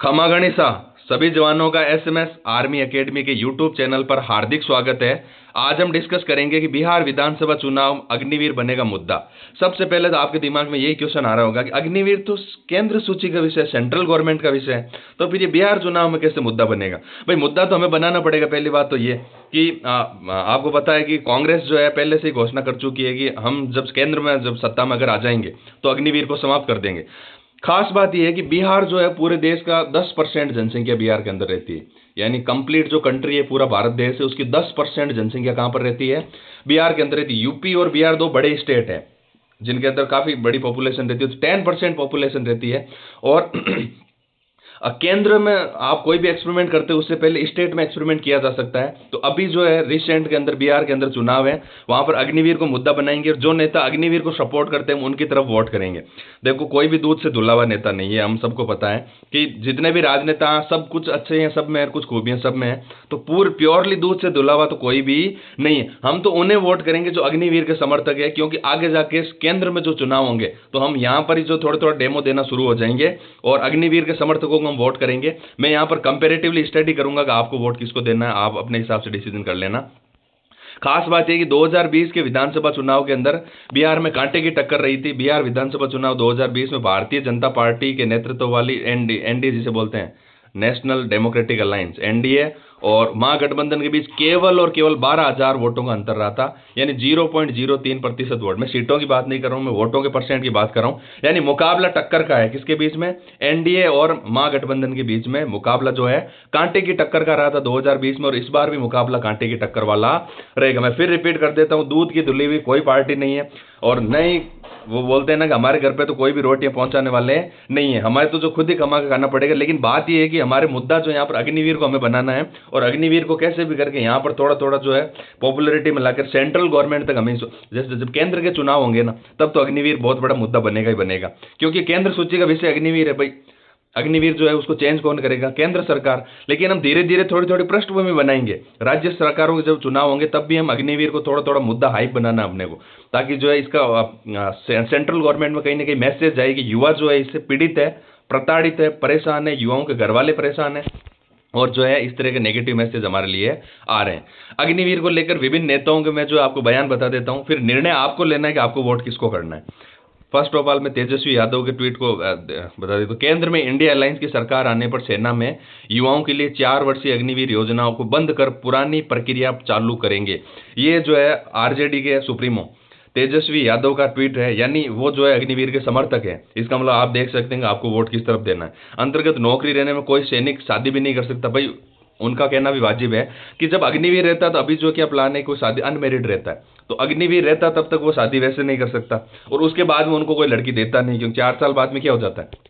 खमा गणिसा सभी जवानों का एसएमएस आर्मी एकेडमी के यूट्यूब चैनल पर हार्दिक स्वागत है। आज हम डिस्कस करेंगे कि बिहार विधानसभा चुनाव अग्निवीर बनेगा मुद्दा। सबसे पहले तो आपके दिमाग में यही क्वेश्चन आ रहा होगा कि अग्निवीर तो केंद्र सूची का विषय, सेंट्रल गवर्नमेंट का विषय है, तो फिर ये बिहार चुनाव में कैसे मुद्दा बनेगा? भाई मुद्दा तो हमें बनाना पड़ेगा। पहली बात तो ये कि आपको पता है कि कांग्रेस जो है पहले से ही घोषणा कर चुकी है कि हम जब केंद्र में जब सत्ता में अगर आ जाएंगे तो अग्निवीर को समाप्त कर देंगे। खास बात यह है कि बिहार जो है पूरे देश का 10% जनसंख्या बिहार के अंदर रहती है। यानी कंप्लीट जो कंट्री है, पूरा भारत देश है, उसकी 10% जनसंख्या कहां पर रहती है? बिहार के अंदर रहती है। यूपी और बिहार दो बड़े स्टेट हैं जिनके अंदर काफी बड़ी पॉपुलेशन रहती है, 10% पॉपुलेशन रहती है। और केंद्र में आप कोई भी एक्सपेरिमेंट करते हो उससे पहले स्टेट में एक्सपेरिमेंट किया जा सकता है। तो अभी जो है रिसेंट के अंदर बिहार के अंदर चुनाव है, वहां पर अग्निवीर को मुद्दा बनाएंगे और जो नेता अग्निवीर को सपोर्ट करते हैं उनकी तरफ वोट करेंगे। देखो, कोई भी दूध से धुला हुआ नेता नहीं है। हम सबको पता है कि जितने भी राजनेता हैं सब कुछ अच्छे हैं, सब में कुछ खूबियां सब में है, तो प्योरली दूध से धुला हुआ तो कोई भी नहीं है। हम तो उन्हें वोट करेंगे जो अग्निवीर के समर्थक है, क्योंकि आगे जाके केंद्र में जो चुनाव होंगे तो हम यहां पर ही जो थोड़ा थोड़ा डेमो देना शुरू हो जाएंगे और अग्निवीर के समर्थकों को हम वोट करेंगे। मैं यहां पर कंपैरेटिवली स्टडी करूंगा कि आपको वोट किसको देना है, आप अपने हिसाब से डिसीजन कर लेना। खास बात यह कि 2020 के विधानसभा चुनाव के अंदर बिहार में कांटे की टक्कर रही थी। बिहार विधानसभा चुनाव 2020 में भारतीय जनता पार्टी के नेतृत्व वाली एनडीए जिसे बोलते हैं, नेशनल डेमोक्रेटिक अलायंस, एनडीए और महागठबंधन के बीच केवल और केवल 12,000 वोटों का अंतर रहा था। यानी 0.03% वोट। मैं सीटों की बात नहीं कर रहा हूं, मैं वोटों के परसेंट की बात कर रहा हूं। यानी मुकाबला टक्कर का है। किसके बीच में? एनडीए और महागठबंधन के बीच में मुकाबला जो है कांटे की टक्कर का रहा था 2020 में, और इस बार भी मुकाबला कांटे की टक्कर वाला रहेगा। मैं फिर रिपीट कर देता हूं, दूध की धुली हुई कोई पार्टी नहीं है। और नहीं, वो बोलते हैं ना कि हमारे घर पे तो कोई भी रोटियां पहुंचाने वाले नहीं है, हमारे तो जो खुद ही कमा के खाना पड़ेगा। लेकिन बात यह है कि हमारे मुद्दा जो यहाँ पर अग्निवीर को हमें बनाना है, और अग्निवीर को कैसे भी करके यहाँ पर थोड़ा थोड़ा जो है पॉपुलैरिटी में लाकर सेंट्रल गवर्नमेंट तक हमें, जैसे जब केंद्र के चुनाव होंगे ना तब तो अग्निवीर बहुत बड़ा मुद्दा बनेगा ही बनेगा। क्योंकि केंद्र सूची का विषय अग्निवीर है भाई। अग्निवीर जो है उसको चेंज कौन करेगा? केंद्र सरकार। लेकिन हम धीरे धीरे थोड़ी थोड़ी पृष्ठभूमि बनाएंगे। राज्य सरकारों के जब चुनाव होंगे तब भी हम अग्निवीर को थोड़ा थोड़ा मुद्दा हाइप बनाना अपने को, ताकि जो है इसका सेंट्रल गवर्नमेंट में कहीं ना कहीं मैसेज जाए कि युवा जो है इससे पीड़ित है, प्रताड़ित है, परेशान है, युवाओं के घर वाले परेशान है, और जो है इस तरह के नेगेटिव मैसेज हमारे लिए आ रहे हैं। अग्निवीर को लेकर विभिन्न नेताओं के मैं जो आपको बयान बता देता हूं, फिर निर्णय आपको लेना है कि आपको वोट किसको करना है। फर्स्ट ऑफ ऑल मैं तेजस्वी यादव के ट्वीट को बता देता हूं। केंद्र में इंडिया अलायंस की सरकार आने पर सेना में युवाओं के लिए 4 वर्षीय अग्निवीर योजनाओं को बंद कर पुरानी प्रक्रिया चालू करेंगे। ये जो है आरजेडी के सुप्रीमो तेजस्वी यादव का ट्वीट है। यानी वो जो है अग्निवीर के समर्थक है। इसका मतलब आप देख सकते हैं कि आपको वोट किस तरफ देना है। अंतर्गत नौकरी रहने में कोई सैनिक शादी भी नहीं कर सकता। भाई उनका कहना भी वाजिब है कि जब अग्निवीर रहता है तो अभी जो क्या प्लान है, कोई शादी अनमेरिड रहता है, तो अग्निवीर रहता तब तक वो शादी वैसे नहीं कर सकता, और उसके बाद में उनको कोई लड़की देता नहीं, क्योंकि 4 साल बाद में क्या हो जाता है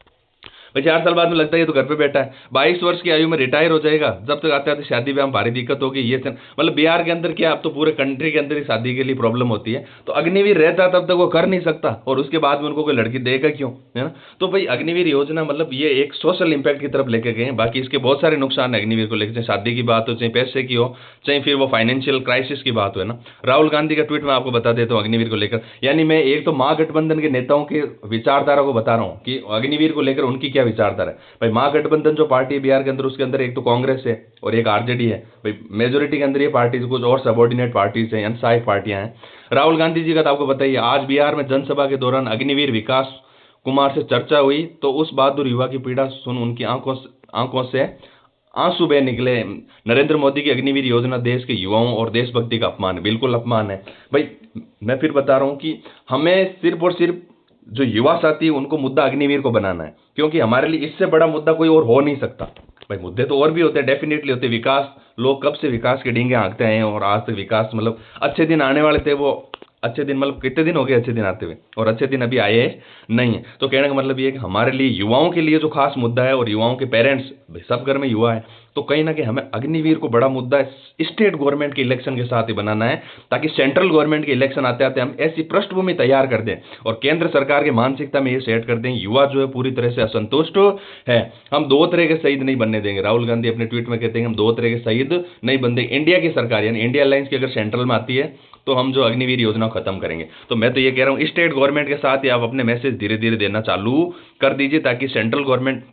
भाई, 4 साल बाद में लगता है ये तो घर पे बैठा है। 22 वर्ष की आयु में रिटायर हो जाएगा, जब तक आते आते शादी ब्याह में भारी दिक्कत होगी। ये मतलब बिहार के अंदर क्या, अब तो पूरे कंट्री के अंदर ही शादी के लिए प्रॉब्लम होती है। तो अग्निवीर रहता तब तक वो कर नहीं सकता, और उसके बाद में उनको कोई लड़की देगा क्यों, है ना? तो भाई अग्निवीर योजना मतलब ये एक सोशल इंपैक्ट की तरफ लेके गए हैं। बाकी इसके बहुत सारे नुकसान है अग्निवीर को लेकर, चाहे शादी की बात हो, चाहे पैसे की हो, चाहे फिर वो फाइनेंशियल क्राइसिस की बात हो, है ना। राहुल गांधी का ट्वीट मैं आपको बता देता हूँ अग्निवीर को लेकर। यानी मैं एक तो महागठबंधन के नेताओं की विचारधारा को बता रहा हूँ कि अग्निवीर को लेकर उनकी क्या विचारधारा है। भाई महागठबंधन जो पार्टी है बिहार के अंदर, उसके अंदर एक तो कांग्रेस है और एक आरजेडी है। भाई मेजोरिटी के अंदर ये पार्टीज, कुछ और सबॉर्डिनेट पार्टीज हैं, अनसाइड पार्टियां हैं। राहुल गांधी जी का तो आपको बताइए, आज बिहार में जनसभा के दौरान अग्निवीर विकास कुमार से चर्चा हुई तो उस बहादुर युवा की पीड़ा सुन उनकी आंखों से आंसू बह निकले। नरेंद्र मोदी की अग्निवीर योजना देश के युवाओं और देशभक्ति का अपमान है, बिल्कुल अपमान है। भाई मैं फिर बता रहा हूं कि हमें सिर्फ और सिर्फ जो युवा साथी है उनको मुद्दा अग्निवीर को बनाना है, क्योंकि हमारे लिए इससे बड़ा मुद्दा कोई और हो नहीं सकता। भाई मुद्दे तो और भी होते हैं, डेफिनेटली होते हैं। विकास, लोग कब से विकास के डींगे हाँकते हैं, और आज तक विकास मतलब अच्छे दिन आने वाले थे, वो अच्छे दिन मतलब कितने दिन हो गए अच्छे दिन आते हुए, और अच्छे दिन अभी आए नहीं है। तो कहने का मतलब ये है कि हमारे लिए युवाओं के लिए जो खास मुद्दा है, और युवाओं के पेरेंट्स, सब घर में युवा है, तो कहीं ना कहीं हमें अग्निवीर को बड़ा मुद्दा स्टेट गवर्नमेंट के इलेक्शन के साथ ही बनाना है, ताकि सेंट्रल गवर्नमेंट के इलेक्शन आते आते हम ऐसी पृष्ठभूमि तैयार कर दें और केंद्र सरकार की मानसिकता में ये सेट कर दें, युवा जो है पूरी तरह से असंतुष्ट है। हम 2 तरह के शहीद नहीं बनने देंगे। राहुल गांधी अपने ट्वीट में कहते हैं हम 2 तरह के शहीद नहीं बनते। इंडिया की सरकार यानी इंडिया अलायंस की अगर सेंट्रल में आती है तो हम जो अग्निवीर योजना खत्म करेंगे। तो मैं तो ये कह रहा हूँ स्टेट गवर्नमेंट के साथ ही आप अपने मैसेज धीरे धीरे देना चालू कर दीजिए, ताकि सेंट्रल गवर्नमेंट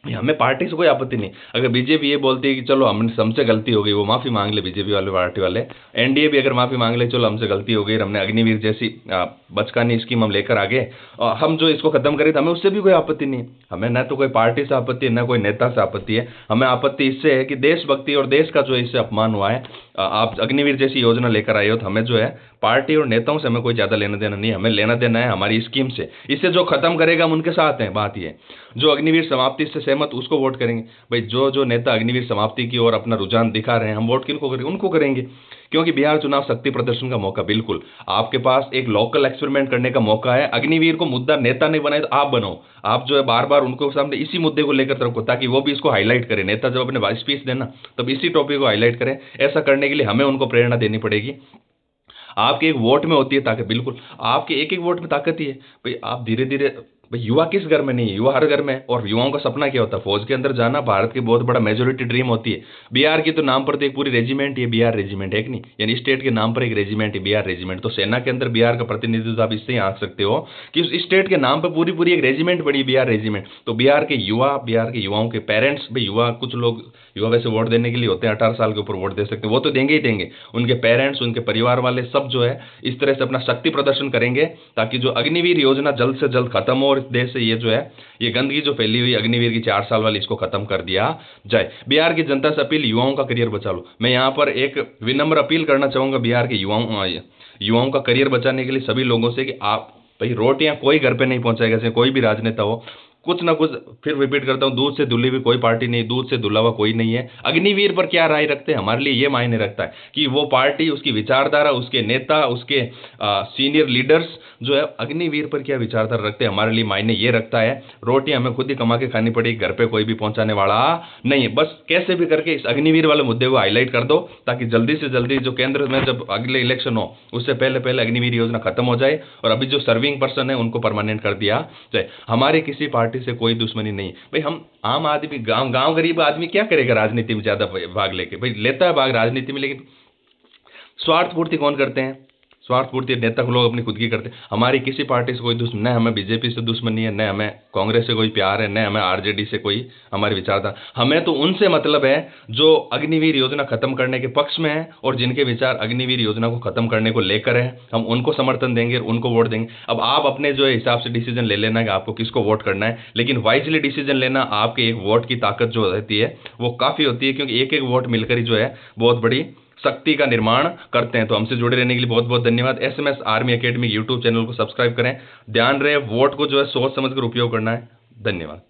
हमें पार्टी से कोई आपत्ति नहीं। अगर बीजेपी ये बोलती है कि चलो हमसे गलती हो गई, वो माफ़ी मांग ले, बीजेपी वाले पार्टी वाले, एनडीए भी अगर माफ़ी मांग ले, चलो हमसे गलती हो गई, हमने अग्निवीर जैसी बचकानी स्कीम हम लेकर आगे और हम जो इसको खत्म करें, तो हमें उससे भी कोई आपत्ति नहीं। हमें न तो कोई पार्टी से आपत्ति है, न कोई नेता से आपत्ति है। हमें आपत्ति इससे है कि देशभक्ति और देश का जो इससे अपमान हुआ है, आप अग्निवीर जैसी योजना लेकर आए हो, तो हमें जो है पार्टी और नेताओं से हमें कोई ज़्यादा लेना देना नहीं, हमें लेना देना है हमारी स्कीम से। इससे जो खत्म करेगा हम उनके साथ हैं। बात ये, जो अग्निवीर समाप्ति से सहमत उसको वोट करेंगे। भाई जो जो नेता अग्निवीर समाप्ति की ओर अपना रुझान दिखा रहे हैं, हम वोट किनको करेंगे? उनको करेंगे। क्योंकि बिहार चुनाव शक्ति प्रदर्शन का मौका, बिल्कुल आपके पास एक लोकल एक्सपेरिमेंट करने का मौका है। अग्निवीर को मुद्दा नेता नहीं बनाए तो आप बनो। आप जो है बार बार उनको सामने इसी मुद्दे को लेकर रखो, ताकि वो भी इसको हाईलाइट करें। नेता जब अपने स्पीच देना तब इसी टॉपिक को हाईलाइट करें। ऐसा करने के लिए हमें उनको प्रेरणा देनी पड़ेगी। आपके एक वोट में होती है ताकत, बिल्कुल आपके एक एक वोट में ताकत ही है। भाई आप धीरे धीरे, भाई युवा किस घर में नहीं है? युवा हर घर में है। और युवाओं का सपना क्या होता है? फौज के अंदर जाना। भारत की बहुत बड़ा मेजोरिटी ड्रीम होती है। बिहार की तो नाम पर तो एक पूरी रेजिमेंट ही है, बिहार रेजिमेंट है कि नहीं? यानी स्टेट के नाम पर एक रेजिमेंट है, बिहार रेजिमेंट। तो सेना के अंदर बिहार का प्रतिनिधित्व आप इससे ही आंक सकते हो कि उस स्टेट के नाम पर पूरी पूरी एक रेजिमेंट बड़ी, बिहार रेजिमेंट। तो बिहार के युवा, बिहार के युवाओं के पेरेंट्स, भाई युवा, कुछ लोग युवा वैसे वोट देने के लिए होते हैं, 18 साल के ऊपर वोट दे सकते हैं, वो तो देंगे ही देंगे। उनके पेरेंट्स, उनके परिवार वाले सब जो है इस तरह से अपना शक्ति प्रदर्शन करेंगे, ताकि जो अग्निवीर योजना जल्द से जल्द खत्म हो और इस देश से ये जो है, ये गंदगी जो फैली हुई अग्निवीर की 4 साल वाली, इसको खत्म कर दिया जाए। बिहार की जनता से अपील, युवाओं का करियर बचा लो। मैं यहाँ पर एक विनम्र अपील करना चाहूंगा बिहार के युवाओं का करियर बचाने के लिए सभी लोगों से, कि आप भाई रोटियां कोई घर पे नहीं पहुंचाएगा, जैसे कोई भी राजनेता हो, कुछ ना कुछ, फिर रिपीट करता हूँ, दूध से धुली हुई कोई पार्टी नहीं, दूध से धुला हुआ कोई नहीं है। अग्निवीर पर क्या राय रखते हैं हमारे लिए ये मायने रखता है कि वो पार्टी, उसकी विचारधारा, उसके नेता, उसके सीनियर लीडर्स जो है अग्निवीर पर क्या विचारधारा रखते हैं, हमारे लिए मायने ये रखता है। रोटी हमें खुद ही कमा के खानी पड़ेगी, घर पे कोई भी पहुंचाने वाला नहीं है। बस कैसे भी करके इस अग्निवीर वाले मुद्दे को हाईलाइट कर दो, ताकि जल्दी से जल्दी जो केंद्र में जब अगले इलेक्शन हो उससे पहले पहले अग्निवीर योजना खत्म हो जाए, और अभी जो सर्विंग पर्सन है उनको परमानेंट कर दिया जाए। हमारी किसी पार्टी से कोई दुश्मनी नहीं। भाई हम आम आदमी, गांव गांव गरीब आदमी क्या करेगा राजनीति में ज्यादा भाग लेके? भाई लेता है भाग राजनीति में, लेकिन स्वार्थ पूर्ति कौन करते हैं? स्वार्थ पूर्ति नेता को लोग अपनी खुद की करते हैं। हमारी किसी पार्टी से कोई दुश्मन, न हमें बीजेपी से दुश्मनी है, न हमें कांग्रेस से कोई प्यार है, न हमें आरजेडी से कोई हमारी विचारधारा। हमें तो उनसे मतलब है जो अग्निवीर योजना खत्म करने के पक्ष में है और जिनके विचार अग्निवीर योजना को खत्म करने को लेकर है। हम उनको समर्थन देंगे और उनको वोट देंगे। अब आप अपने जो है हिसाब से डिसीजन ले लेना कि आपको किसको वोट करना है, लेकिन वाइजली डिसीजन लेना। आपके एक वोट की ताकत जो रहती है वो काफ़ी होती है, क्योंकि एक एक वोट मिलकर ही जो है बहुत बड़ी शक्ति का निर्माण करते हैं। तो हमसे जुड़े रहने के लिए बहुत बहुत धन्यवाद। SMS army academy YouTube channel को सब्सक्राइब करें। ध्यान रहे, वोट को जो है सोच समझ कर उपयोग करना है। धन्यवाद।